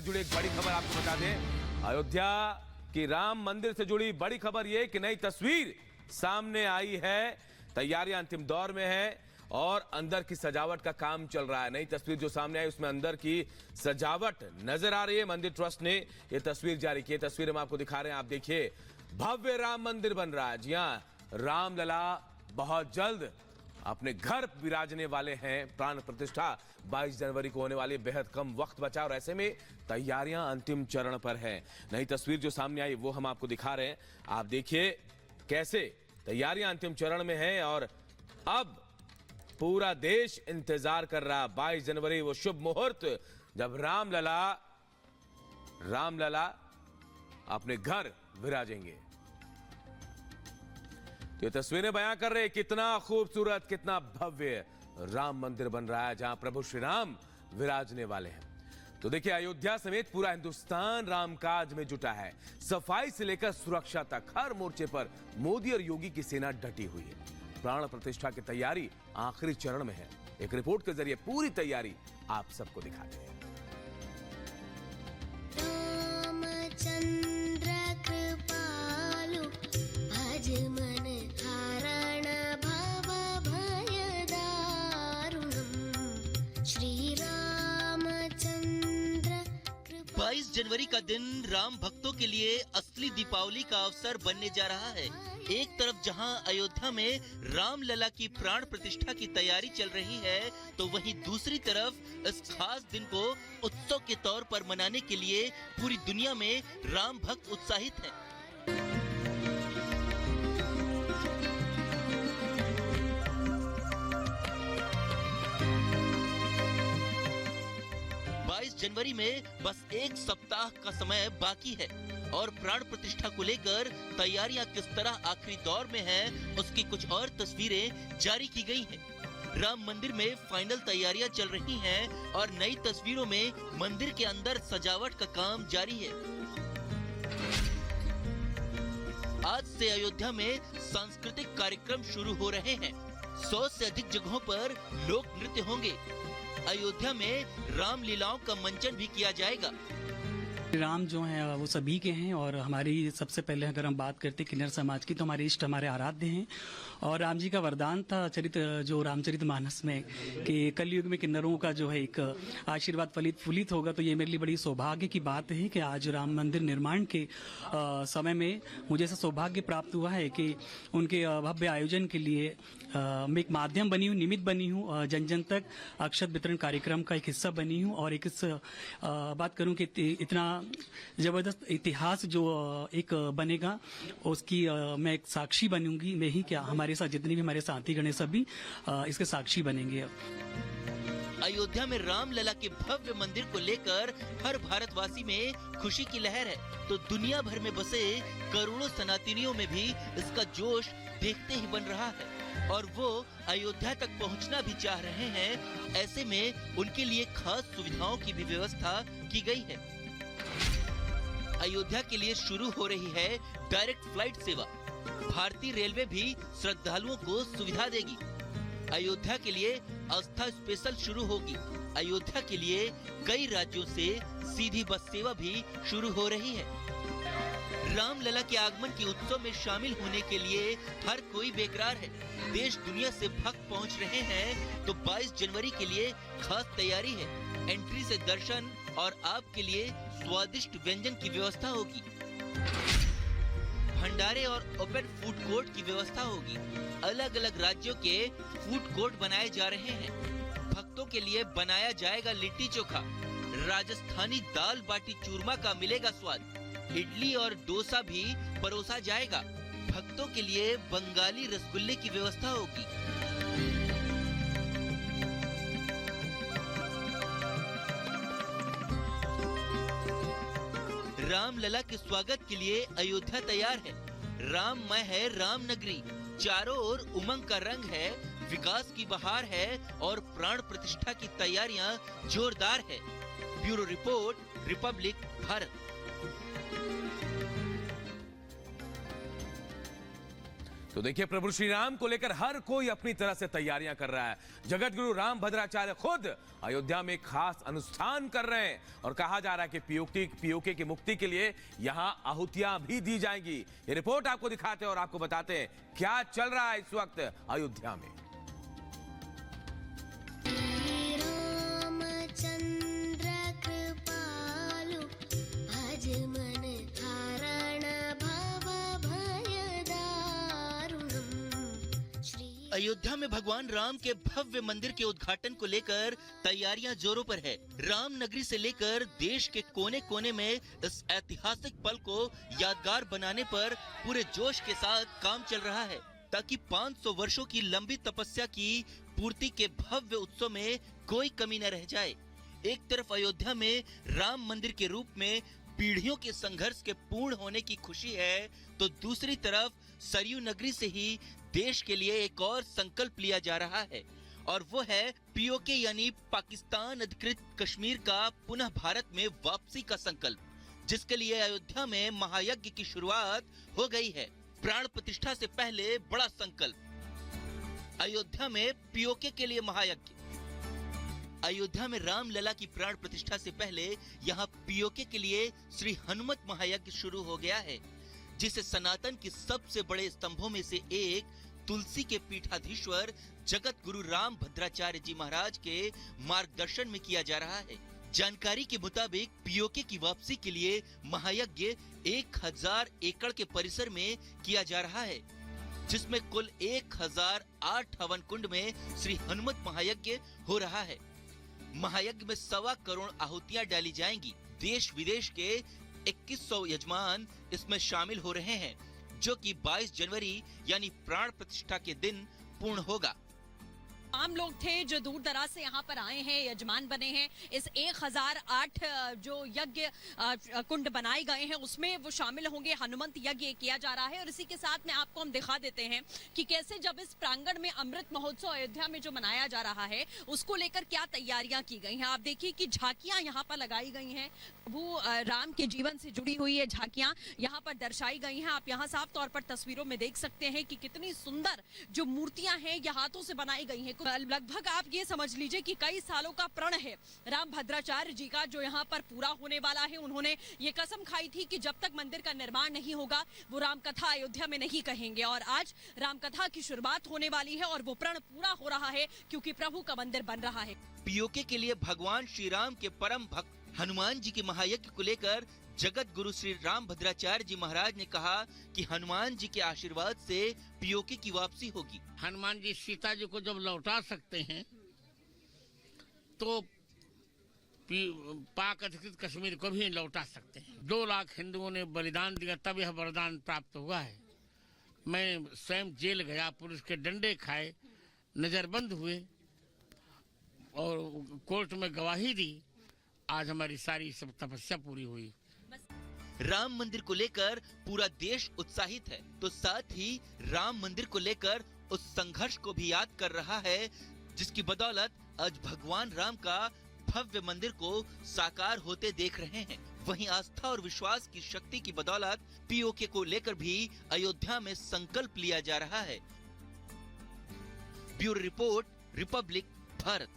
जुड़ी एक बड़ी खबर आपको बता दें। अयोध्या की राम मंदिर से जुड़ी बड़ी खबर यह कि नई तस्वीर सामने आई है। तैयारियां अंतिम दौर में है और अंदर की सजावट का काम चल रहा है। नई तस्वीर जो सामने आई उसमें अंदर की सजावट नजर आ रही है। मंदिर ट्रस्ट ने यह तस्वीर जारी की है। तस्वीर हम आपको दिखा रहे हैं। आप देखिए, भव्य राम मंदिर बन रहा है। जी हां, रामलला बहुत जल्द अपने घर विराजने वाले हैं। प्राण प्रतिष्ठा 22 जनवरी को होने वाली, बेहद कम वक्त बचा और ऐसे में तैयारियां अंतिम चरण पर हैं। नई तस्वीर जो सामने आई वो हम आपको दिखा रहे हैं। आप देखिए कैसे तैयारियां अंतिम चरण में हैं और अब पूरा देश इंतजार कर रहा। 22 जनवरी वो शुभ मुहूर्त जब रामलला अपने घर विराजेंगे। तो ये तस्वीरें बयां कर रहे कितना खूबसूरत, कितना भव्य राम मंदिर बन रहा है जहां प्रभु श्री राम विराजने वाले हैं। तो देखिए, अयोध्या समेत पूरा हिंदुस्तान रामकाज में जुटा है। सफाई से लेकर सुरक्षा तक हर मोर्चे पर मोदी और योगी की सेना डटी हुई है। प्राण प्रतिष्ठा की तैयारी आखिरी चरण में है। एक रिपोर्ट के जरिए पूरी तैयारी आप सबको दिखाते हैं। रामचंद्र कृपालु भज मन हारण भव भय दारुणम् श्री रामचंद्र। 22 जनवरी का दिन राम भक्तों के लिए असली दीपावली का अवसर बनने जा रहा है। एक तरफ जहां अयोध्या में रामलला की प्राण प्रतिष्ठा की तैयारी चल रही है, तो वहीं दूसरी तरफ इस खास दिन को उत्सव के तौर पर मनाने के लिए पूरी दुनिया में राम भक्त उत्साहित हैं। जनवरी में बस एक सप्ताह का समय बाकी है और प्राण प्रतिष्ठा को लेकर तैयारियां किस तरह आखिरी दौर में हैं, उसकी कुछ और तस्वीरें जारी की गई हैं। राम मंदिर में फाइनल तैयारियां चल रही हैं और नई तस्वीरों में मंदिर के अंदर सजावट का काम जारी है। आज से अयोध्या में सांस्कृतिक कार्यक्रम शुरू हो रहे हैं। 100 से अधिक जगहों पर लोक नृत्य होंगे। अयोध्या में राम लीलाओं का मंचन भी किया जाएगा। राम जो हैं वो सभी के हैं और हमारी सबसे पहले अगर हम बात करते हैं किन्नर समाज की, तो हमारे इष्ट हमारे आराध्य हैं। और राम जी का वरदान था जो रामचरितमानस में कि कलयुग में किन्नरों का जो है एक आशीर्वाद फलित होगा। तो ये मेरे लिए बड़ी सौभाग्य की बात है कि आज राम मंदिर निर्माण के समय में मुझे ऐसा सौभाग्य प्राप्त हुआ है कि उनके भव्य आयोजन के लिए मैं एक माध्यम बनी हूँ, निमित्त बनी हूँ, जन जन तक अक्षत वितरण कार्यक्रम का एक हिस्सा बनी हूँ। और एक बात करूँ कि इतना जबरदस्त इतिहास जो एक बनेगा उसकी मैं एक साक्षी बनूंगी। मैं ही क्या, हमारे साथ जितने भी हमारे साथी गण सभी इसके साक्षी बनेंगे। अयोध्या में रामलला के भव्य मंदिर को लेकर हर भारतवासी में खुशी की लहर है, तो दुनिया भर में बसे करोड़ों सनातनियों में भी इसका जोश देखते ही बन रहा है और वो अयोध्या तक पहुंचना भी चाह रहे हैं। ऐसे में उनके लिए खास सुविधाओं की भी व्यवस्था की गई है। अयोध्या के लिए शुरू हो रही है डायरेक्ट फ्लाइट सेवा। भारतीय रेलवे भी श्रद्धालुओं को सुविधा देगी। अयोध्या के लिए आस्था स्पेशल शुरू होगी। अयोध्या के लिए कई राज्यों से सीधी बस सेवा भी शुरू हो रही है। रामलला के आगमन के उत्सव में शामिल होने के लिए हर कोई बेकरार है। देश दुनिया से भक्त पहुंच रहे हैं, तो 22 जनवरी के लिए खास तैयारी है। एंट्री से दर्शन और आपके लिए स्वादिष्ट व्यंजन की व्यवस्था होगी। भंडारे और ओपन फूड कोर्ट की व्यवस्था होगी। अलग अलग राज्यों के फूड कोर्ट बनाए जा रहे हैं। भक्तों के लिए बनाया जाएगा लिट्टी चोखा। राजस्थानी दाल बाटी चूरमा का मिलेगा स्वाद। इडली और डोसा भी परोसा जाएगा। भक्तों के लिए बंगाली रसगुल्ले की व्यवस्था होगी। रामलला के स्वागत के लिए अयोध्या तैयार है। राममय है राम नगरी। चारों ओर उमंग का रंग है, विकास की बहार है और प्राण प्रतिष्ठा की तैयारियां जोरदार है। Bureau report, Republic Bharat. तो देखिए, प्रभु श्री राम को लेकर हर कोई अपनी तरह से तैयारियां कर रहा है। जगत गुरु राम भद्राचार्य खुद अयोध्या में खास अनुष्ठान कर रहे हैं और कहा जा रहा है कि पीओके की मुक्ति के लिए यहां आहुतियां भी दी जाएंगी। ये रिपोर्ट आपको दिखाते हैं और आपको बताते हैं क्या चल रहा है इस वक्त अयोध्या में। रामचंद्र कृपालु भज मन हारण भव भय दारुणम्। श्री अयोध्या में भगवान राम के भव्य मंदिर के उद्घाटन को लेकर तैयारियां जोरों पर है। राम नगरी से लेकर देश के कोने कोने में इस ऐतिहासिक पल को यादगार बनाने पर पूरे जोश के साथ काम चल रहा है, ताकि 500 वर्षों की लंबी तपस्या की पूर्ति के भव्य उत्सव में कोई कमी न रह जाए। एक तरफ अयोध्या में राम मंदिर के रूप में पीढ़ियों के संघर्ष के पूर्ण होने की खुशी है, तो दूसरी तरफ सरयू नगरी से ही देश के लिए एक और संकल्प लिया जा रहा है, और वो है पीओके यानी पाकिस्तान अधिकृत कश्मीर का पुनः भारत में वापसी का संकल्प, जिसके लिए अयोध्या में महायज्ञ की शुरुआत हो गई है। प्राण प्रतिष्ठा से पहले बड़ा संकल्प, अयोध्या में पीओके के लिए महायज्ञ। अयोध्या में रामलला की प्राण प्रतिष्ठा से पहले यहाँ पीओके के लिए श्री हनुमत महायज्ञ शुरू हो गया है, जिसे सनातन के सबसे बड़े स्तंभों में से एक तुलसी के पीठाधीश्वर जगत गुरु राम भद्राचार्य जी महाराज के मार्गदर्शन में किया जा रहा है। जानकारी के मुताबिक पीओके की वापसी के लिए महायज्ञ 1000 एकड़ के परिसर में किया जा रहा है, जिसमें कुल 1008 हवन कुंड में श्री हनुमत महायज्ञ हो रहा है। महायज्ञ में 1.25 करोड़ आहुतियां डाली जाएंगी। देश विदेश के 2100 यजमान इसमें शामिल हो रहे हैं, जो कि 22 जनवरी यानी प्राण प्रतिष्ठा के दिन पूर्ण होगा। आम लोग थे जो दूर दराज से यहाँ पर आए हैं, यजमान बने हैं। इस 1008 जो यज्ञ कुंड बनाए गए हैं उसमें वो शामिल होंगे। हनुमंत यज्ञ किया जा रहा है और इसी के साथ में आपको हम दिखा देते हैं कि कैसे जब इस प्रांगण में अमृत महोत्सव अयोध्या में जो मनाया जा रहा है उसको लेकर क्या तैयारियां की गई हैं। आप देखिए कि झांकियां यहाँ पर लगाई गई हैं, प्रभु राम के जीवन से जुड़ी हुई है झांकियां यहाँ पर दर्शाई गई हैं। आप यहाँ साफ तौर पर तस्वीरों में देख सकते हैं कि कितनी सुंदर जो मूर्तियां हैं ये हाथों से बनाई गई हैं। लगभग आप ये समझ लीजिए कि कई सालों का प्रण है राम भद्राचार्य जी का जो यहाँ पर पूरा होने वाला है। उन्होंने ये कसम खाई थी कि जब तक मंदिर का निर्माण नहीं होगा वो राम कथा अयोध्या में नहीं कहेंगे, और आज राम कथा की शुरुआत होने वाली है और वो प्रण पूरा हो रहा है क्योंकि प्रभु का मंदिर बन रहा है। पीओके के लिए भगवान श्री राम के परम भक्त हनुमान जी की महायज्ञ को लेकर जगत गुरु श्री राम भद्राचार्य जी महाराज ने कहा कि हनुमान जी के आशीर्वाद से पीओके की वापसी होगी। हनुमान जी सीता जी को जब लौटा सकते हैं तो पाक अधिकृत कश्मीर को भी लौटा सकते हैं। 2 लाख हिंदुओं ने बलिदान दिया तब यह वरदान प्राप्त हुआ है। मैं स्वयं जेल गया, पुलिस के डंडे खाए, नजरबंद हुए और कोर्ट में गवाही दी। आज हमारी सारी सब तपस्या पूरी हुई। राम मंदिर को लेकर पूरा देश उत्साहित है, तो साथ ही राम मंदिर को लेकर उस संघर्ष को भी याद कर रहा है, जिसकी बदौलत आज भगवान राम का भव्य मंदिर को साकार होते देख रहे हैं। वहीं आस्था और विश्वास की शक्ति की बदौलत पीओके को लेकर भी अयोध्या में संकल्प लिया जा रहा है। Bureau report, Republic Bharat.